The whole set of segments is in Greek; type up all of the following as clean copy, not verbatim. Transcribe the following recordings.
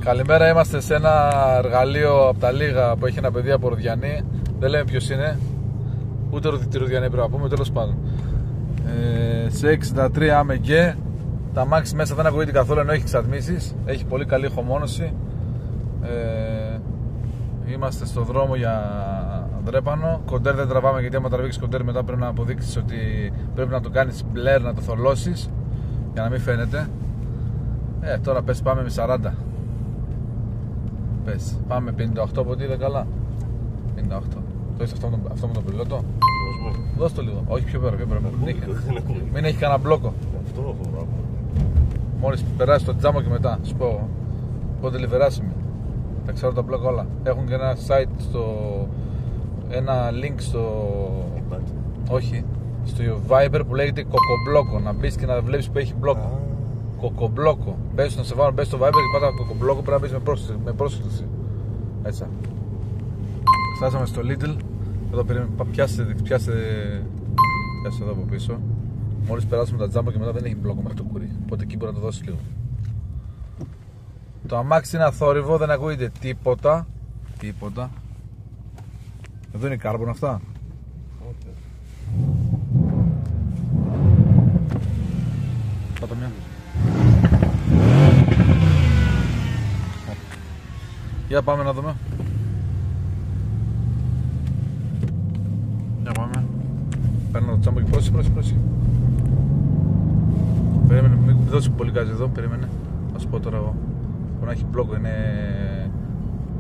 Καλημέρα, είμαστε σε ένα εργαλείο από τα λίγα που έχει ένα παιδί από Ροδιανή. Δεν λέμε ποιος είναι. Ούτε Ροδιανή πρέπει να πούμε, τέλος πάντων. Σε 63 AMG. Τα αμάξι μέσα δεν ακούγεται καθόλου ενώ έχει εξατμίσεις. Έχει πολύ καλή ηχομόνωση. Είμαστε στο δρόμο για Δρέπανο. Κοντέρ δεν τραβάμε, γιατί άμα τραβήξεις κοντέρ μετά πρέπει να αποδείξεις ότι πρέπει να το κάνεις μπλερ, να το θολώσεις για να μην φαίνεται. Τώρα πες πάμε με 40. Πες, πάμε 58 από ό,τι είδε καλά. 58. Το είσαι αυτό με τον πιλότο. Δώσ' το λίγο. Όχι, πιο πέρα, πιο πέρα. Μην έχει κανένα μπλόκο. Μόλις περάσει το τζάμο και μετά σου πω πότε λιβεράσιμη. Τα ξέρω τα μπλόκα όλα. Έχουν και ένα site ένα link στο... Όχι, στο Viber που λέγεται κοκομπλόκο. Να μπεις και να βλέπεις που έχει μπλόκο. Κοκομπλόκο. Μπες να σε βάλω, μπες στο Viber και πάτα κοκομπλόκο, πρέπει να μπεις με πρόσκληση. Έτσι. Φτάσαμε στο Lidl. Εδώ πιάστε εδώ από πίσω. Μόλις περάσουμε τα τζάμπα και μετά δεν έχει μπλόκο μέχρι το κουρί. Οπότε εκεί μπορεί να το δώσει λίγο. Το αμάξι είναι αθόρυβο, δεν ακούγεται τίποτα. Τίποτα. Εδώ είναι κάρμπον αυτά. Πάτα μια. Για πάμε να δούμε. Για πάμε. Παίρνω το τσάμπο και πρόσεχε. Περίμενε, μην δώσει πολύ γκάζι εδώ, περίμενε. Θα σου πω τώρα εγώ. Μπορεί να έχει μπλόκο, είναι...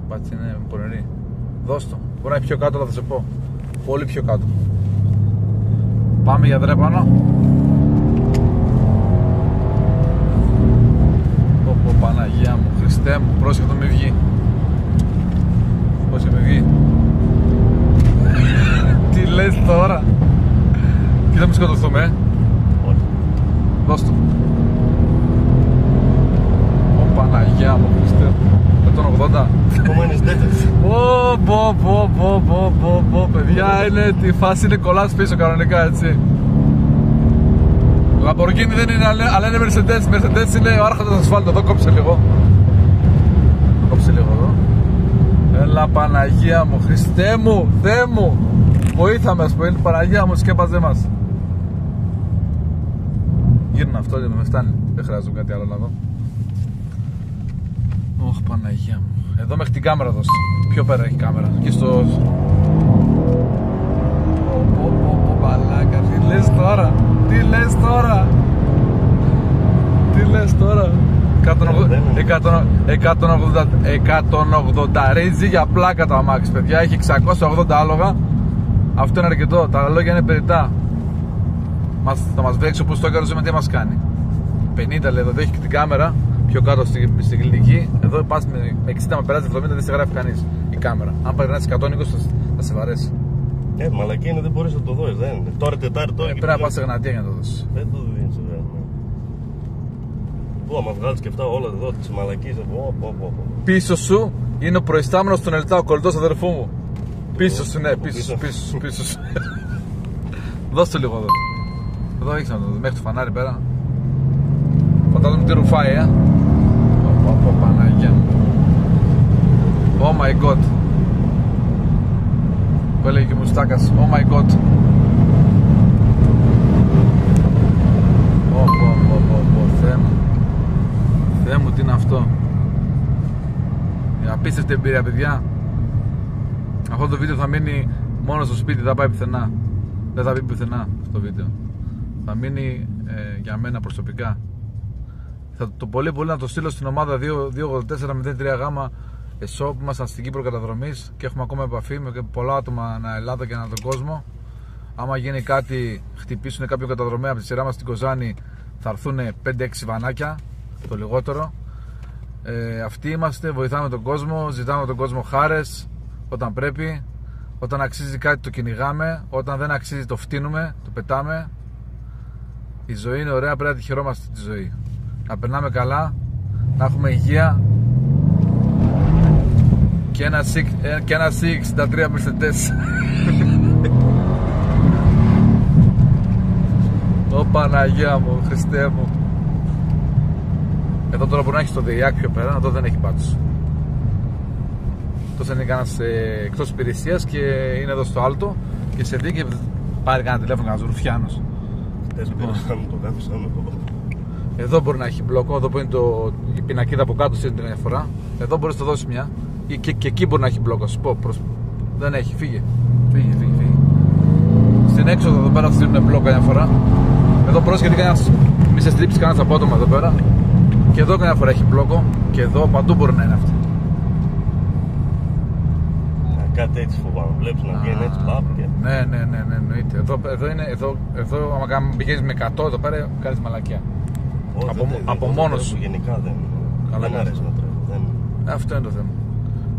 Πάτσι, είναι πονερή. Δώσ' το. Μπορεί να έχει πιο κάτω, αλλά θα σε πω. Πολύ πιο κάτω. Πάμε για Δρέπανο. Πω Παναγία μου, Χριστέ μου, πρόσεχε το μη βγει. Πρόσεχε μη βγει. Τι λες τώρα. Και θα μην σκοτωθούμε, Δώσ' το. Πω Παναγία μου, Χριστέ μου. 180. Επόμενες τέτοιες. Πω, παιδιά, είναι, τη φάση είναι κολλάς πίσω κανονικά, έτσι. Lamborghini δεν είναι, αλλά είναι Mercedes. Mercedes είναι ο άρχοντας ασφάλτου. Εδώ κόψε λίγο. Κόψε λίγο εδώ. Έλα Παναγία μου, Χριστέ μου, Θεέ μου. Βοήθαμε, ας πούμε, είναι Παναγία μου, σκέπαζε μας. Γύρνα αυτό, δεν με φτάνει. Δεν χρειάζομαι κάτι άλλο να δω. Ωχ, Παναγία μου. Εδώ μέχρι την κάμερα δώστε. Πιο πέρα έχει κάμερα. Εκεί στο... Πω, παλάκα. Τι λες τώρα. Τι λες τώρα. 180 ρίτζι για πλάκα το αμάξι, παιδιά. Έχει 680 άλογα. Αυτό είναι αρκετό. Τα λόγια είναι περιττά. Θα μας βρέξει όπως το έκανε, τι μας κάνει. 50 λέει εδώ, έχει και την κάμερα. Πιο κάτω στην κλινική. Εδώ πας με 60, με περάσει 70, δεν σε γράφει κανείς η κάμερα. Αν περνάς 120 θα σε βαρέσει. Μαλακή είναι, δεν μπορείς να το δώσεις, δεν είναι. Τώρα Τετάρτη, τώρα. Πρέπει να πας σε Γνατία για να το δώσεις. Δεν το δίνεις, Πού, άμα βγάλεις και αυτά όλα εδώ, τις μαλακίες. Πίσω σου είναι ο προϊστάμενος στον Ελτά, ο κολλητός αδερφού μου. Πίσω σου, ναι, πίσω σου. Δώσ' το λίγο εδώ. Εδώ έχεις να το δω, μέχρι το φανάρι πέρα. Φαντάζομαι τι ρουφάει, Πω Παναγία μου. Oh my god. Που έλεγε και ο Μουστάκας. Oh my god. Θεέ μου. Θεέ μου, τι είναι αυτό. Απίστευτη εμπειρία, παιδιά. Αυτό το βίντεο θα μείνει μόνο στο σπίτι, δεν θα πάει πουθενά. Δεν θα μπει πουθενά αυτό το βίντεο. Θα μείνει για μένα προσωπικά. Θα το πολύ να το στείλω στην ομάδα 28403 γάμα ΕΣΟ που ήμασταν στην Κύπρο καταδρομής και έχουμε ακόμα επαφή με πολλά άτομα ανά Ελλάδα και ανά τον κόσμο. Άμα γίνει κάτι, χτυπήσουν κάποιο καταδρομέα από τη σειρά μας στην Κοζάνη, θα έρθουν 5-6 βανάκια, το λιγότερο. Αυτοί είμαστε, βοηθάμε τον κόσμο, ζητάμε τον κόσμο χάρες όταν πρέπει. Όταν αξίζει κάτι το κυνηγάμε, όταν δεν αξίζει το φτύνουμε, το πετάμε. Η ζωή είναι ωραία, πρέπει να τη χαιρόμαστε τη ζωή. Να περνάμε καλά, να έχουμε υγεία και ένα C63 Mercedes. Ω Παναγία μου, Χριστέ μου. Εδώ τώρα μπορεί να έχει το ΔΕΙΑΚ πιο πέρα, εδώ δεν έχει πάντως. Τόσο είναι κανένας εκτός υπηρεσίας και είναι εδώ στο Άλτο και σε δει και πάρει κανένα τηλέφωνο, κανένας ρουφιάνος. Θες πήρασαν το γάμισαν εδώ. Εδώ μπορεί να έχει μπλόκο, εδώ που είναι η πινακίδα από κάτω στην διαφορά. Εδώ μπορεί να το δώσει μια. Και εκεί μπορεί να έχει μπλόκο. Σου πω, δεν έχει, φύγε. Φύγε. Στην έξοδο εδώ πέρα θα στείλουν μπλόκο μια φορά. Εδώ πρόσχετη κανένας, μη σε στρίψει κανένας απότομα εδώ πέρα. Και εδώ καμιά φορά έχει μπλόκο. Και εδώ παντού μπορεί να είναι αυτή. Κάτι έτσι φοβάμαι. Βλέπεις να βγαίνει έτσι πάπ και... Ναι, εννοείται. Εδώ άμα πηγαίνεις με 100 εδώ πέρα κάνεις μαλακιά. Από μόνος σου. Γενικά δεν αρέσει να τρέχω. Αυτό είναι το θέμα.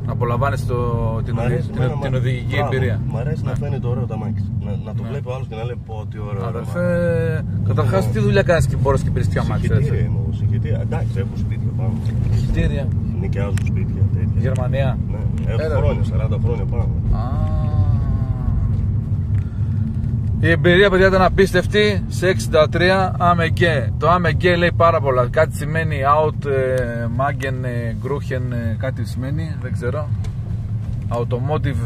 Να απολαμβάνεις την οδηγική εμπειρία. Μ' αρέσει να φαίνεται ωραίο το αμάξι. Να το βλέπει ο άλλος και να λέει πω τι ωραίο. Αδερφέ, καταρχάς τι δουλειά κάνεις και μπορείς και πήρες τι αμάξι. Συγχυτήρια. Εντάξει, έχω σπίτια πάνω. Συγχυτήρια. Νοικιάζω σπίτια τέτοια. Γερμανία. Ναι, έχω χρόνια, 40 χρόνια πάνω. Η εμπειρία, παιδιά, ήταν απίστευτη. Σε 63 AMG. Το AMG λέει πάρα πολλά. Κάτι σημαίνει out, Magen, Gruchen, κάτι σημαίνει, δεν ξέρω. Automotive.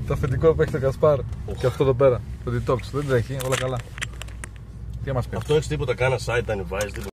Το αφεντικό που έχει το Κασπάρ. Και αυτό εδώ πέρα. Το detox. Δεν τρέχει, όλα καλά. Τι μας πει. Αυτό έχει τίποτα, κάνα site ανεβάζει.